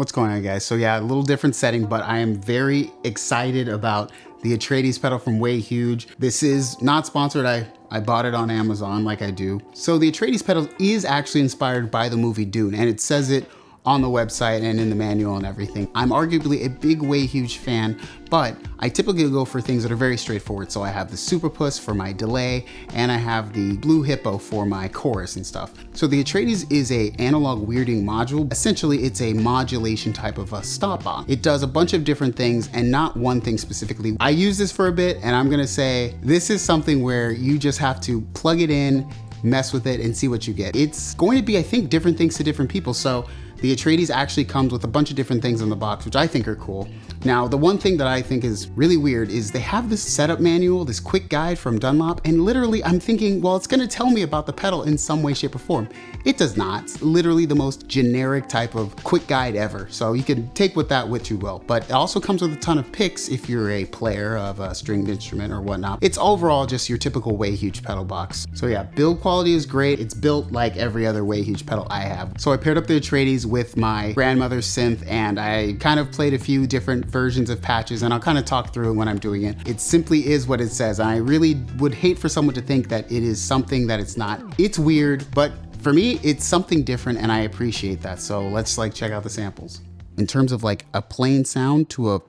What's going on, guys? So yeah, a little different setting, but I am very excited about the Atreides pedal from Way Huge. This is not sponsored. I bought it on Amazon like I do. So the Atreides pedal is actually inspired by the movie Dune, and it says it on the website and in the manual and everything. I'm arguably a big Way Huge fan, but I typically go for things that are very straightforward. So I have the Super Puss for my delay, and I have the Blue Hippo for my chorus and stuff. So the Atreides is a analog weirding module. Essentially, it's a modulation type of a stop box. It does a bunch of different things and not one thing specifically. I use this for a bit, and I'm gonna say this is something where you just have to plug it in, mess with it, and see what you get. It's going to be, I think, different things to different people. So the Atreides actually comes with a bunch of different things in the box, which I think are cool. Now, the one thing that I think is really weird is they have this setup manual, this quick guide from Dunlop, and literally I'm thinking, well, it's gonna tell me about the pedal in some way, shape, or form. It does not. It's literally the most generic type of quick guide ever. So you can take with that which you will. But it also comes with a ton of picks if you're a player of a stringed instrument or whatnot. It's overall just your typical Way Huge pedal box. So yeah, build quality is great. It's built like every other Way Huge pedal I have. So I paired up the Atreides with my grandmother's synth, and I kind of played a few different versions of patches, and I'll kind of talk through it when I'm doing it. It simply is what it says. And I really would hate for someone to think that it is something that it's not. It's weird, but for me, it's something different, and I appreciate that. So let's check out the samples. In terms of like a plain sound to a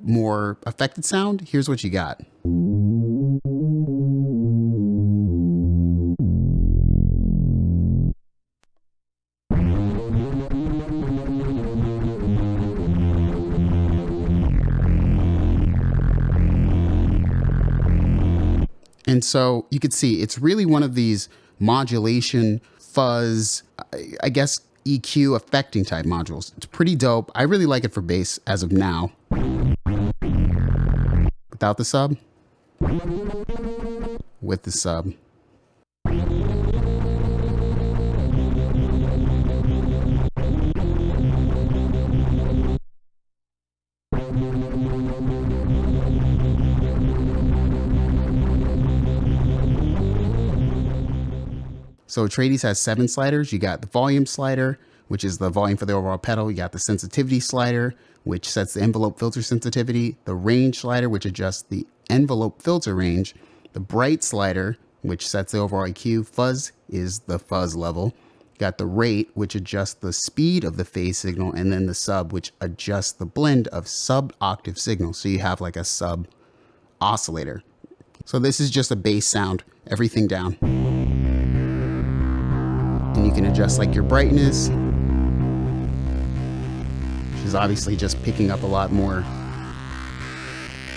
more affected sound, here's what you got. And so you could see it's really one of these modulation, fuzz, I guess EQ affecting type modules. It's pretty dope. I really like it for bass as of now. Without the sub. With the sub. So Atreides has 7 sliders. You got the volume slider, which is the volume for the overall pedal. You got the sensitivity slider, which sets the envelope filter sensitivity. The range slider, which adjusts the envelope filter range. The bright slider, which sets the overall EQ. Fuzz is the fuzz level. You got the rate, which adjusts the speed of the phase signal. And then the sub, which adjusts the blend of sub-octave signals. So you have like a sub oscillator. So this is just a bass sound, everything down. And you can adjust like your brightness, which is obviously just picking up a lot more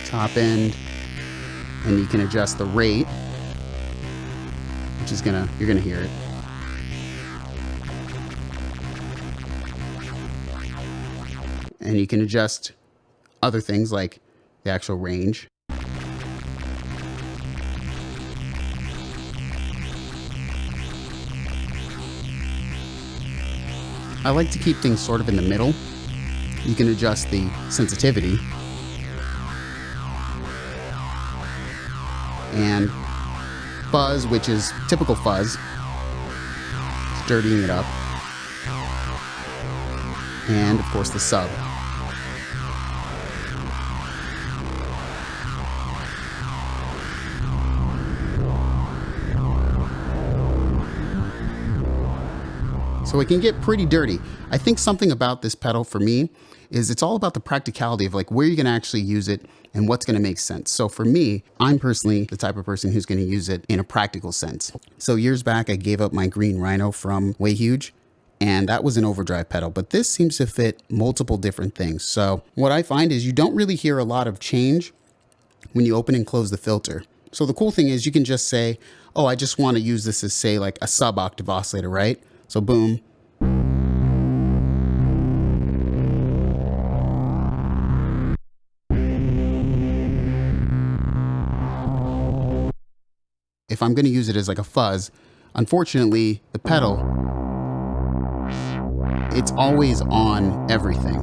top end. And you can adjust the rate, which is you're gonna hear it. And you can adjust other things like the actual range. I like to keep things sort of in the middle. You can adjust the sensitivity. And fuzz, which is typical fuzz. It's dirtying it up. And of course the sub. So it can get pretty dirty. I think something about this pedal for me is it's all about the practicality of like where you're gonna actually use it and what's gonna make sense. So for me, I'm personally the type of person who's gonna use it in a practical sense. So years back, I gave up my green Rhino from Way Huge, and that was an overdrive pedal, but this seems to fit multiple different things. So what I find is you don't really hear a lot of change when you open and close the filter. So the cool thing is you can just say, oh, I just wanna use this as say like a sub-octave oscillator, right? So boom. If I'm going to use it as like a fuzz, unfortunately, the pedal, it's always on everything.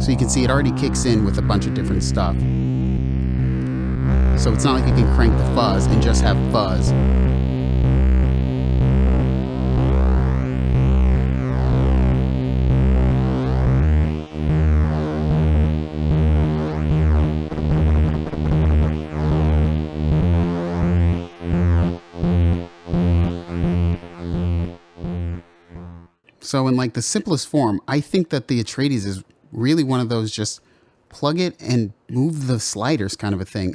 So you can see it already kicks in with a bunch of different stuff. So it's not like you can crank the fuzz and just have fuzz. So in like the simplest form, I think that the Atreides is really one of those just plug it and move the sliders kind of a thing.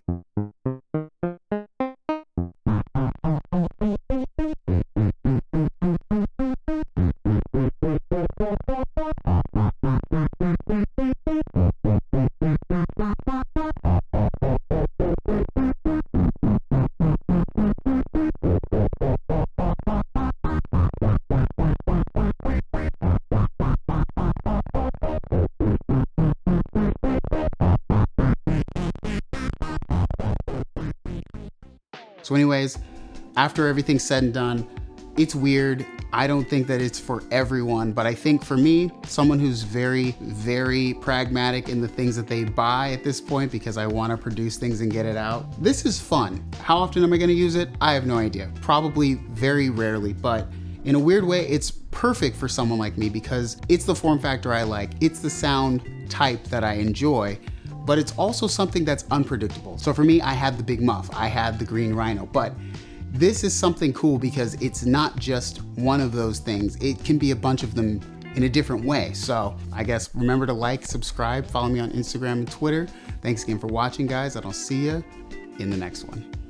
So anyways, after everything's said and done, it's weird. I don't think that it's for everyone, but I think for me, someone who's very, very pragmatic in the things that they buy at this point, because I want to produce things and get it out, this is fun. How often am I going to use it? I have no idea. Probably very rarely, but in a weird way, it's perfect for someone like me because it's the form factor I like. It's the sound type that I enjoy, but it's also something that's unpredictable. So for me, I had the big muff, I had the green rhino, but this is something cool because it's not just one of those things. It can be a bunch of them in a different way. So I guess remember to like, subscribe, follow me on Instagram and Twitter. Thanks again for watching, guys, and I'll see you in the next one.